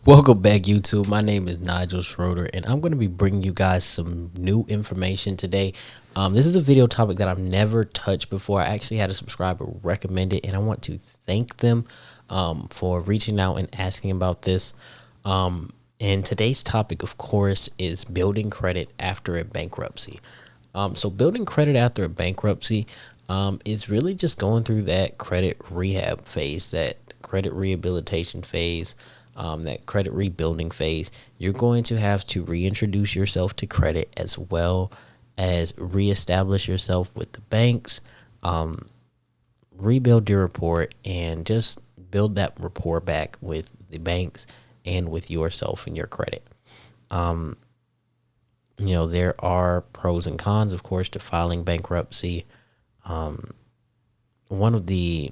Welcome back, YouTube. My name is Nigel Schroeder, and I'm going to be bringing you guys some new information today. This is a video topic that I've never touched before. I actually had a subscriber recommend it, and I want to thank them for reaching out and asking about this. And today's topic, of course, is building credit after a bankruptcy. So building credit after a bankruptcy is really just going through that credit rehab phase, that credit rehabilitation phase, that credit rebuilding phase. You're going to have to reintroduce yourself to credit as well as reestablish yourself with the banks, rebuild your report, and just build that rapport back with the banks and with yourself and your credit. There are pros and cons, of course, to filing bankruptcy. One of the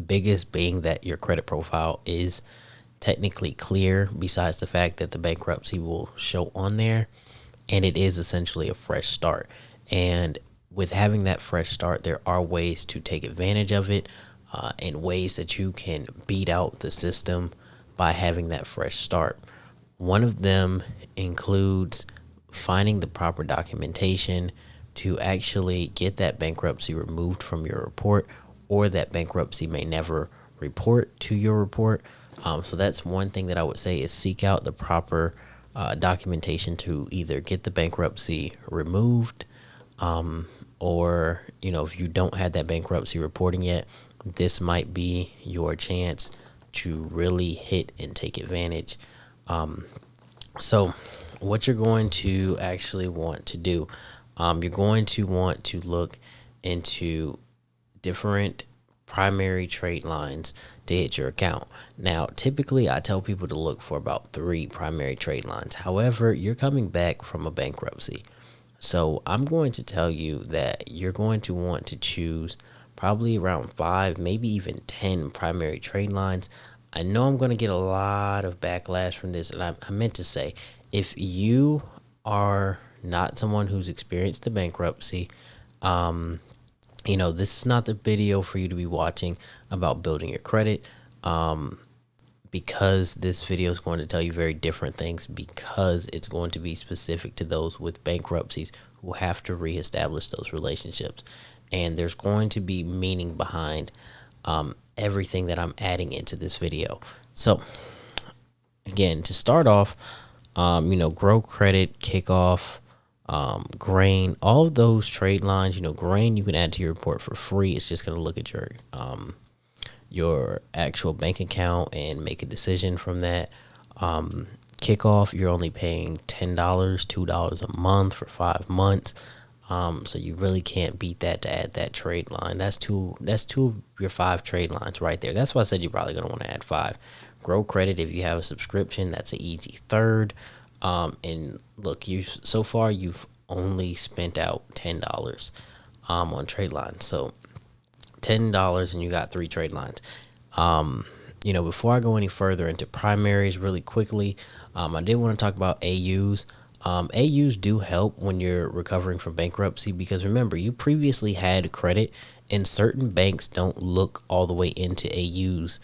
biggest being that your credit profile is technically clear, besides the fact that the bankruptcy will show on there, and it is essentially a fresh start. And with having that fresh start, there are ways to take advantage of it, and ways that you can beat out the system by having that fresh start. One of them includes finding the proper documentation to actually get that bankruptcy removed from your report, or that bankruptcy may never report to your report. So that's one thing that I would say is seek out the proper documentation to either get the bankruptcy removed, or, if you don't have that bankruptcy reporting yet, this might be your chance to really hit and take advantage. So what you're going to actually want to do, you're going to want to look into different primary trade lines to hit your account. Now, typically I tell people to look for about 3 primary trade lines. However, you're coming back from a bankruptcy. So I'm going to tell you that you're going to want to choose probably around 5, maybe even 10 primary trade lines. I know I'm going to get a lot of backlash from this, and I meant to say, if you are not someone who's experienced the bankruptcy, this is not the video for you to be watching about building your credit, because this video is going to tell you very different things, because it's going to be specific to those with bankruptcies who have to reestablish those relationships. And there's going to be meaning behind everything that I'm adding into this video. So again, to start off, grow credit, kickoff, grain, all of those trade lines. Grain you can add to your report for free. It's just going to look at your actual bank account and make a decision from that. Kickoff, you're only paying $10, $2 a month for 5 months. So you really can't beat that to add that trade line. That's two of your 5 trade lines right there. That's why I said you're probably going to want to add 5. Grow credit, if you have a subscription, that's an easy third. And look, you've only spent out $10 on trade lines. So $10 and you got 3 trade lines. Before I go any further into primaries really quickly, I did want to talk about AUs. AUs do help when you're recovering from bankruptcy, because remember, you previously had credit, and certain banks don't look all the way into AUs.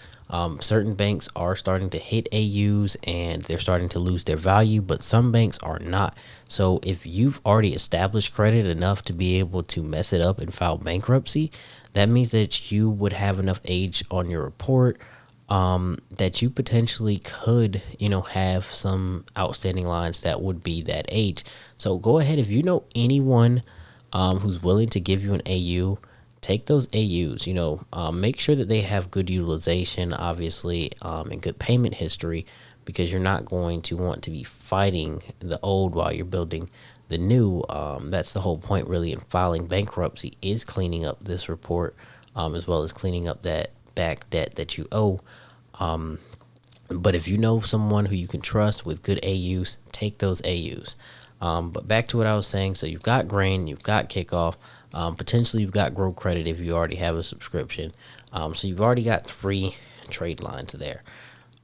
Certain banks are starting to hit AUs and they're starting to lose their value, but some banks are not. So if you've already established credit enough to be able to mess it up and file bankruptcy, that means that you would have enough age on your report, that you potentially could, have some outstanding lines that would be that age. So go ahead, if you know anyone who's willing to give you an AU, take those AUs. Make sure that they have good utilization, obviously, and good payment history, because you're not going to want to be fighting the old while you're building the new. That's the whole point, really, in filing bankruptcy, is cleaning up this report, as well as cleaning up that back debt that you owe. But if you know someone who you can trust with good AUs, take those AUs. But back to what I was saying. So you've got grain, you've got kickoff, potentially you've got grow credit if you already have a subscription. So you've already got 3 trade lines there.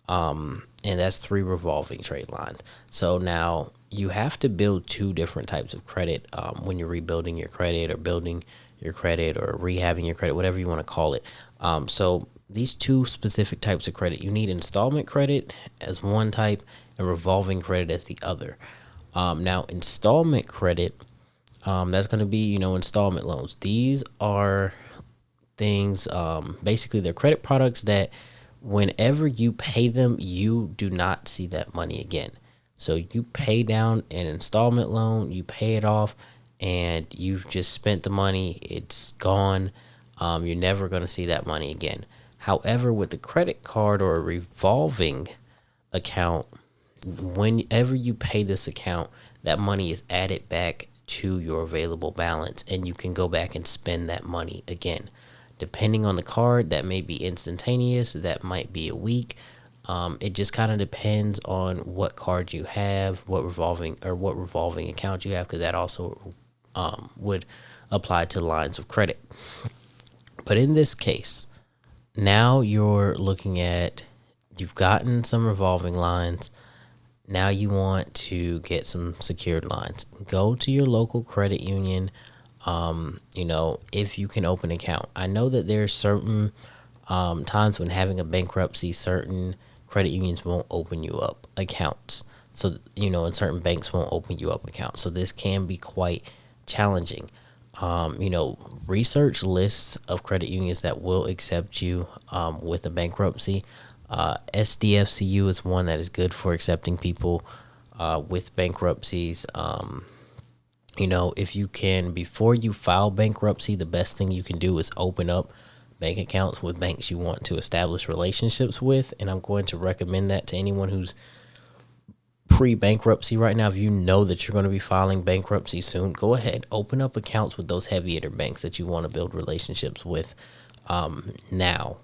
And that's 3 revolving trade lines. So now you have to build 2 different types of credit when you're rebuilding your credit, or building your credit, or rehabbing your credit, whatever you want to call it. So these two specific types of credit. You need installment credit as one type and revolving credit as the other. Now, installment credit, that's going to be, installment loans. These are things, basically, they're credit products that whenever you pay them, you do not see that money again. So you pay down an installment loan, you pay it off, and you've just spent the money. It's gone. You're never going to see that money again. However, with a credit card or a revolving account, whenever you pay this account, that money is added back to your available balance, and you can go back and spend that money again. Depending on the card, that may be instantaneous, that might be a week. It just kind of depends on what card you have, what revolving account you have, because that also would apply to lines of credit. But in this case, now you're looking at, you've gotten some revolving lines. Now you want to get some secured lines. Go to your local credit union. If you can open an account. I know that there's certain times when having a bankruptcy, certain credit unions won't open you up accounts. So, and certain banks won't open you up accounts. So this can be quite challenging. Research lists of credit unions that will accept you with a bankruptcy. SDFCU is one that is good for accepting people with bankruptcies. If you can, before you file bankruptcy, the best thing you can do is open up bank accounts with banks you want to establish relationships with. And I'm going to recommend that to anyone who's pre-bankruptcy right now. If you know that you're going to be filing bankruptcy soon, go ahead, open up accounts with those heavy hitter banks that you want to build relationships with now.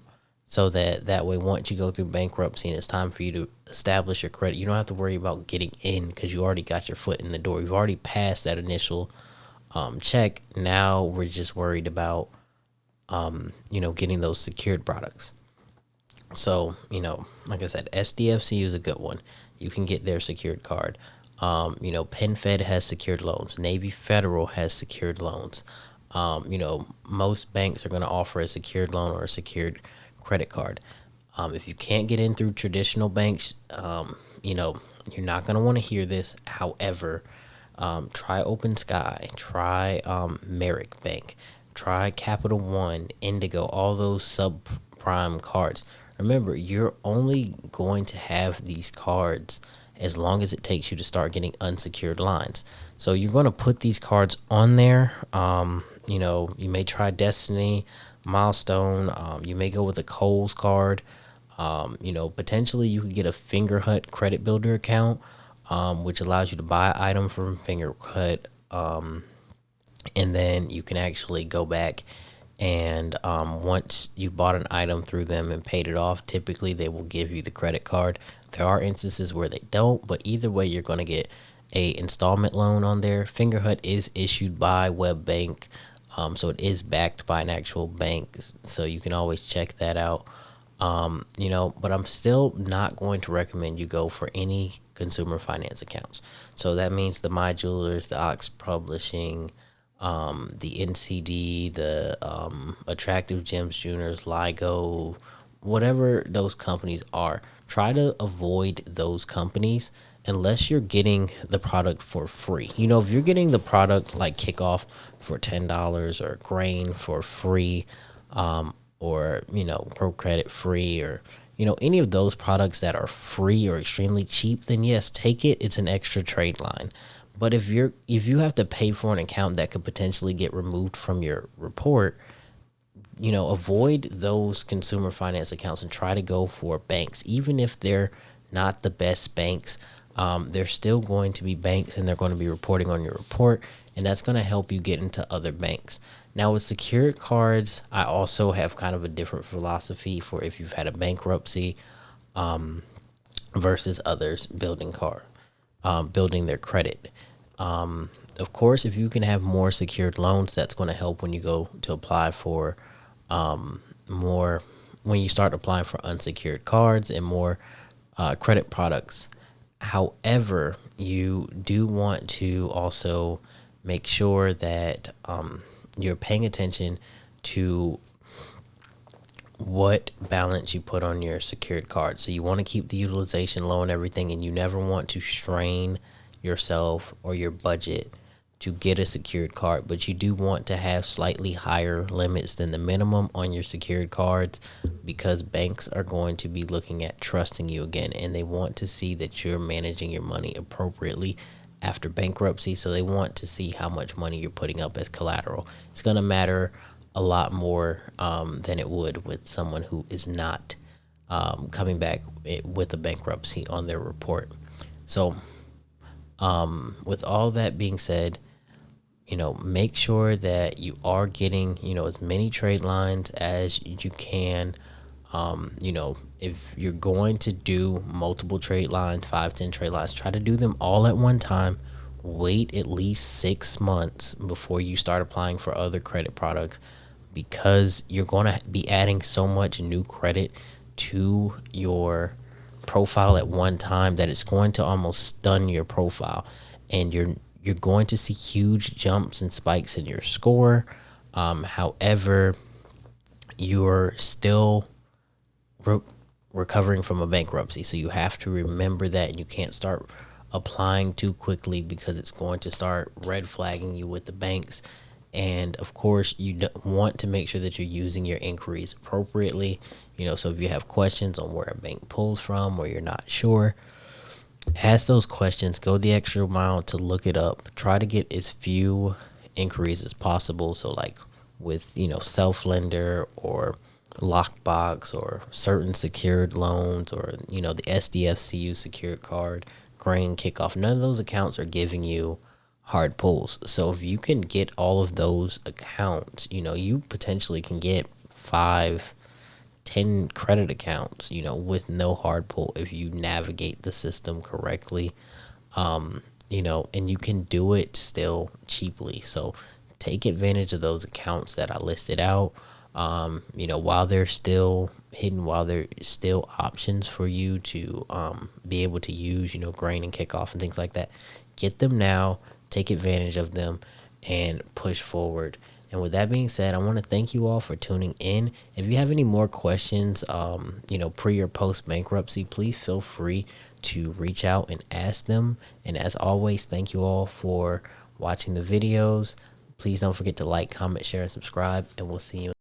So that way, once you go through bankruptcy and it's time for you to establish your credit, you don't have to worry about getting in because you already got your foot in the door. You've already passed that initial check. Now we're just worried about, getting those secured products. So, like I said, SDFC is a good one. You can get their secured card. PenFed has secured loans. Navy Federal has secured loans. Most banks are going to offer a secured loan or a secured credit card. If you can't get in through traditional banks, you're not going to want to hear this. However, try Open Sky, try Merrick Bank, try Capital One, Indigo, all those subprime cards. Remember, you're only going to have these cards as long as it takes you to start getting unsecured lines. So you're going to put these cards on there. You may try Destiny, Milestone. You may go with a Kohl's card. Potentially you could get a Fingerhut credit builder account, which allows you to buy an item from Fingerhut. And then you can actually go back and once you bought an item through them and paid it off, typically they will give you the credit card. There are instances where they don't, but either way, you're going to get a installment loan on there. Fingerhut is issued by WebBank, so it is backed by an actual bank, so you can always check that out. But I'm still not going to recommend you go for any consumer finance accounts. So that means the My Jewelers, the Ox Publishing, the NCD, the Attractive Gems Juniors, LIGO, whatever those companies are. Try to avoid those companies unless you're getting the product for free. If you're getting the product like Kickoff for $10 or Grain for free, or Pro Credit free, or any of those products that are free or extremely cheap, then yes, take it. It's an extra trade line. But if you have to pay for an account that could potentially get removed from your report, avoid those consumer finance accounts and try to go for banks. Even if they're not the best banks, they're still going to be banks and they're going to be reporting on your report, and that's going to help you get into other banks. Now with secured cards, I also have kind of a different philosophy for if you've had a bankruptcy versus others building their credit. Of course, if you can have more secured loans, that's going to help when you go to apply for when you start applying for unsecured cards and more credit products. However, you do want to also make sure that you're paying attention to what balance you put on your secured card. So you want to keep the utilization low and everything, and you never want to strain yourself or your budget to get a secured card, but you do want to have slightly higher limits than the minimum on your secured cards, because banks are going to be looking at trusting you again, and they want to see that you're managing your money appropriately after bankruptcy. So they want to see how much money you're putting up as collateral. It's going to matter a lot more than it would with someone who is not coming back with a bankruptcy on their report. So with all that being said, make sure that you are getting, as many trade lines as you can. If you're going to do multiple trade lines, 5, 10 trade lines, try to do them all at one time. Wait at least 6 months before you start applying for other credit products, because you're going to be adding so much new credit to your profile at one time that it's going to almost stun your profile, and you're going to see huge jumps and spikes in your score. However, you're still recovering from a bankruptcy, so you have to remember that, and you can't start applying too quickly, because it's going to start red flagging you with the banks. And of course, you want to make sure that you're using your inquiries appropriately. So if you have questions on where a bank pulls from, or you're not sure, ask those questions. Go the extra mile to look it up. Try to get as few inquiries as possible. So like with, self-lender or lockbox or certain secured loans, or, the SDFCU secured card, grain kickoff, none of those accounts are giving you hard pulls. So if you can get all of those accounts, you potentially can get 5, 10 credit accounts, with no hard pull, if you navigate the system correctly. And you can do it still cheaply. So take advantage of those accounts that I listed out. While they're still hidden, while they're still options for you to be able to use, grain and kickoff and things like that. Get them now, take advantage of them, and push forward. And with that being said, I want to thank you all for tuning in. If you have any more questions, pre or post bankruptcy, please feel free to reach out and ask them. And as always, thank you all for watching the videos. Please don't forget to like, comment, share, and subscribe, and we'll see you.